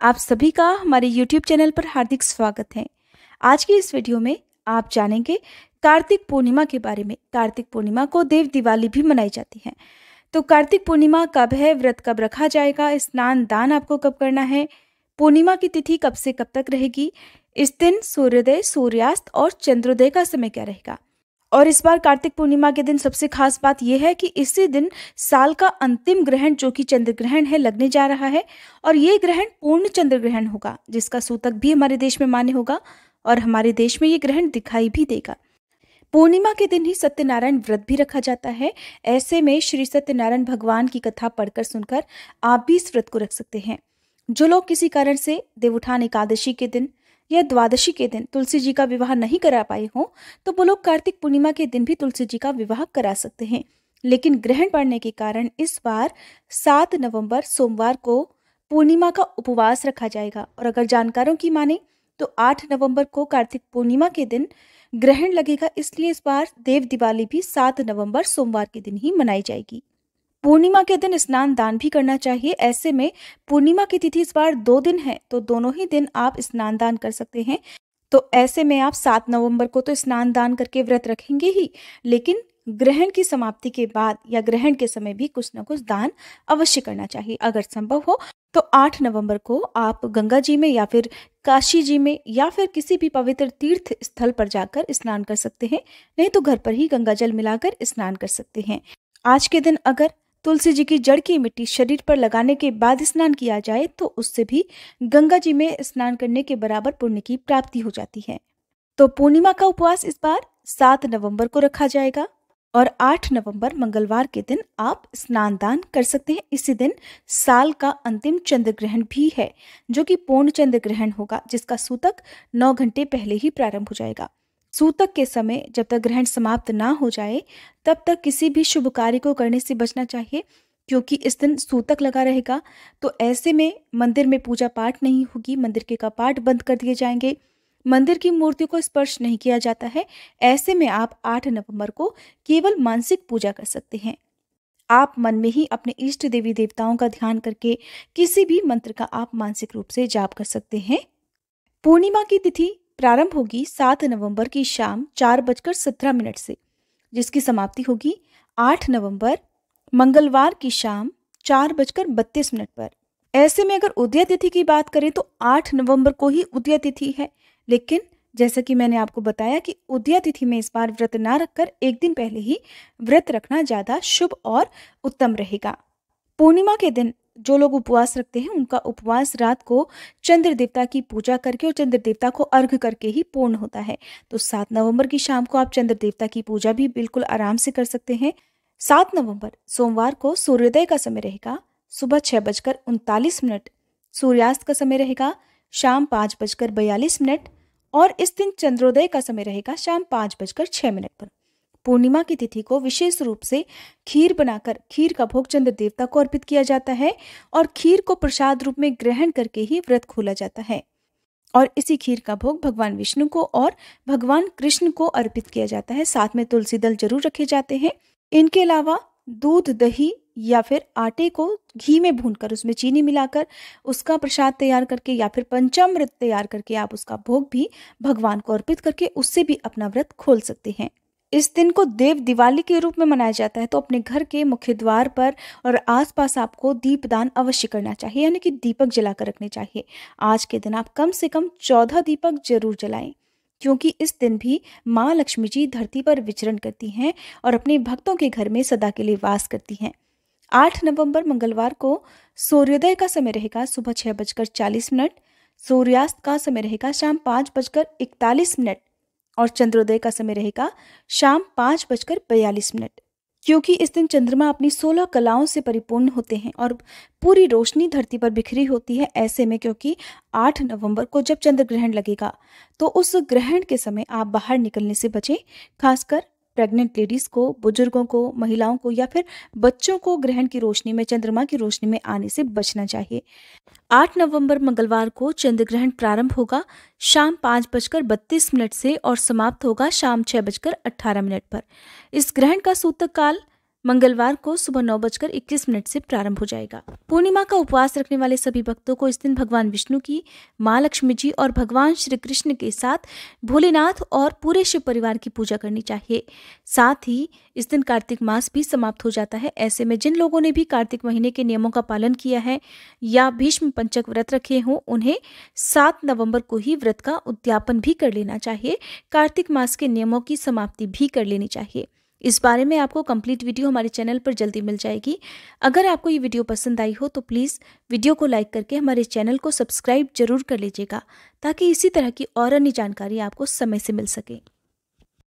आप सभी का हमारे YouTube चैनल पर हार्दिक स्वागत है। आज की इस वीडियो में आप जानेंगे कार्तिक पूर्णिमा के बारे में। कार्तिक पूर्णिमा को देव दिवाली भी मनाई जाती है। तो कार्तिक पूर्णिमा कब है, व्रत कब रखा जाएगा, स्नान दान आपको कब करना है, पूर्णिमा की तिथि कब से कब तक रहेगी, इस दिन सूर्योदय, सूर्यास्त और चंद्रोदय का समय क्या रहेगा। और इस बार कार्तिक पूर्णिमा के दिन सबसे खास बात यह है कि इसी दिन साल का अंतिम ग्रहण जो कि चंद्र ग्रहण है लगने जा रहा है। और ये ग्रहण पूर्ण चंद्र ग्रहण होगा, जिसका सूतक भी हमारे देश में मान्य होगा और हमारे देश में ये ग्रहण दिखाई भी देगा। पूर्णिमा के दिन ही सत्यनारायण व्रत भी रखा जाता है। ऐसे में श्री सत्यनारायण भगवान की कथा पढ़कर सुनकर आप भी इस व्रत को रख सकते हैं। जो लोग किसी कारण से देवउठान एकादशी के दिन या द्वादशी के दिन तुलसी जी का विवाह नहीं करा पाए हों, तो वो लोग कार्तिक पूर्णिमा के दिन भी तुलसी जी का विवाह करा सकते हैं। लेकिन ग्रहण पड़ने के कारण इस बार 7 नवंबर सोमवार को पूर्णिमा का उपवास रखा जाएगा। और अगर जानकारों की माने तो 8 नवंबर को कार्तिक पूर्णिमा के दिन ग्रहण लगेगा, इसलिए इस बार देव दिवाली भी 7 नवंबर सोमवार के दिन ही मनाई जाएगी। पूर्णिमा के दिन स्नान दान भी करना चाहिए। ऐसे में पूर्णिमा की तिथि इस बार 2 दिन है, तो दोनों ही दिन आप स्नान दान कर सकते हैं। तो ऐसे में आप 7 नवंबर को तो स्नान दान करके व्रत रखेंगे ही, लेकिन ग्रहण की समाप्ति के बाद या ग्रहण के समय भी कुछ न कुछ दान अवश्य करना चाहिए। अगर संभव हो तो 8 नवंबर को आप गंगा जी में या फिर काशी जी में या फिर किसी भी पवित्र तीर्थ स्थल पर जाकर स्नान कर सकते हैं। नहीं तो घर पर ही गंगा जल मिलाकर स्नान कर सकते हैं। आज के दिन अगर तुलसी जी की जड़ की मिट्टी शरीर पर लगाने के बाद स्नान किया जाए तो उससे भी गंगा जी में स्नान करने के बराबर पुण्य की प्राप्ति हो जाती है। तो पूर्णिमा का उपवास इस बार 7 नवंबर को रखा जाएगा और 8 नवंबर मंगलवार के दिन आप स्नान दान कर सकते हैं। इसी दिन साल का अंतिम चंद्र ग्रहण भी है, जो कि पूर्ण चंद्र ग्रहण होगा, जिसका सूतक 9 घंटे पहले ही प्रारंभ हो जाएगा। सूतक के समय जब तक ग्रहण समाप्त ना हो जाए तब तक किसी भी शुभ कार्य को करने से बचना चाहिए, क्योंकि इस दिन सूतक लगा रहेगा। तो ऐसे में मंदिर में पूजा पाठ नहीं होगी, मंदिर के कपाट बंद कर दिए जाएंगे, मंदिर की मूर्ति को स्पर्श नहीं किया जाता है। ऐसे में आप 8 नवंबर को केवल मानसिक पूजा कर सकते हैं। आप मन में ही अपने इष्ट देवी देवताओं का ध्यान करके किसी भी मंत्र का आप मानसिक रूप से जाप कर सकते हैं। पूर्णिमा की तिथि प्रारंभ होगी 7 नवंबर की शाम 4:17 से, जिसकी समाप्ति होगी 8 नवंबर मंगलवार की शाम 4:32 पर। ऐसे में अगर उदय तिथि की बात करें तो 8 नवंबर को ही उदय तिथि है, लेकिन जैसा कि मैंने आपको बताया कि उदय तिथि में इस बार व्रत ना रखकर एक दिन पहले ही व्रत रखना ज्यादा शुभ और उत्तम रहेगा। पूर्णिमा के दिन जो लोग उपवास रखते हैं उनका उपवास रात को चंद्र देवता की पूजा करके और चंद्र देवता को अर्घ करके ही पूर्ण होता है। तो 7 नवंबर की शाम को आप चंद्र देवता की पूजा भी बिल्कुल आराम से कर सकते हैं। 7 नवंबर सोमवार को सूर्योदय का समय रहेगा सुबह 6:39, सूर्यास्त का समय रहेगा शाम 5:42 और इस दिन चंद्रोदय का समय रहेगा शाम 5:06 पर। पूर्णिमा की तिथि को विशेष रूप से खीर बनाकर खीर का भोग चंद्र देवता को अर्पित किया जाता है और खीर को प्रसाद रूप में ग्रहण करके ही व्रत खोला जाता है। और इसी खीर का भोग भगवान विष्णु को और भगवान कृष्ण को अर्पित किया जाता है। साथ में तुलसी दल जरूर रखे जाते हैं। इनके अलावा दूध, दही या फिर आटे को घी में भूनकर उसमें चीनी मिलाकर उसका प्रसाद तैयार करके या फिर पंचामृत तैयार करके आप उसका भोग भी भगवान को अर्पित करके उससे भी अपना व्रत खोल सकते हैं। इस दिन को देव दिवाली के रूप में मनाया जाता है। तो अपने घर के मुख्य द्वार पर और आसपास आपको दीपदान अवश्य करना चाहिए, यानी कि दीपक जलाकर रखने चाहिए। आज के दिन आप कम से कम 14 दीपक जरूर जलाएं, क्योंकि इस दिन भी माँ लक्ष्मी जी धरती पर विचरण करती हैं और अपने भक्तों के घर में सदा के लिए वास करती हैं। 8 नवंबर मंगलवार को सूर्योदय का समय रहेगा सुबह 6:40, सूर्यास्त का समय रहेगा शाम 5:41 और चंद्रोदय का समय रहेगा शाम 5:42। क्योंकि इस दिन चंद्रमा अपनी 16 कलाओं से परिपूर्ण होते हैं और पूरी रोशनी धरती पर बिखरी होती है। ऐसे में क्योंकि 8 नवंबर को जब चंद्र ग्रहण लगेगा तो उस ग्रहण के समय आप बाहर निकलने से बचें। खासकर प्रेग्नेंट लेडीज को, बुजुर्गों को, महिलाओं को या फिर बच्चों को ग्रहण की रोशनी में, चंद्रमा की रोशनी में आने से बचना चाहिए। 8 नवंबर मंगलवार को चंद्र ग्रहण प्रारंभ होगा शाम 5:32 से और समाप्त होगा शाम 6:18 पर। इस ग्रहण का सूतक काल मंगलवार को सुबह 9:21 से प्रारंभ हो जाएगा। पूर्णिमा का उपवास रखने वाले सभी भक्तों को इस दिन भगवान विष्णु की, माँ लक्ष्मी जी और भगवान श्री कृष्ण के साथ भोलेनाथ और पूरे शिव परिवार की पूजा करनी चाहिए। साथ ही इस दिन कार्तिक मास भी समाप्त हो जाता है। ऐसे में जिन लोगों ने भी कार्तिक महीने के नियमों का पालन किया है या भीष्म पंचक व्रत रखे हों, उन्हें 7 नवंबर को ही व्रत का उद्यापन भी कर लेना चाहिए। कार्तिक मास के नियमों की समाप्ति भी कर लेनी चाहिए। इस बारे में आपको कंप्लीट वीडियो हमारे चैनल पर जल्दी मिल जाएगी। अगर आपको ये वीडियो पसंद आई हो तो प्लीज़ वीडियो को लाइक करके हमारे चैनल को सब्सक्राइब जरूर कर लीजिएगा, ताकि इसी तरह की और अन्य जानकारी आपको समय से मिल सके।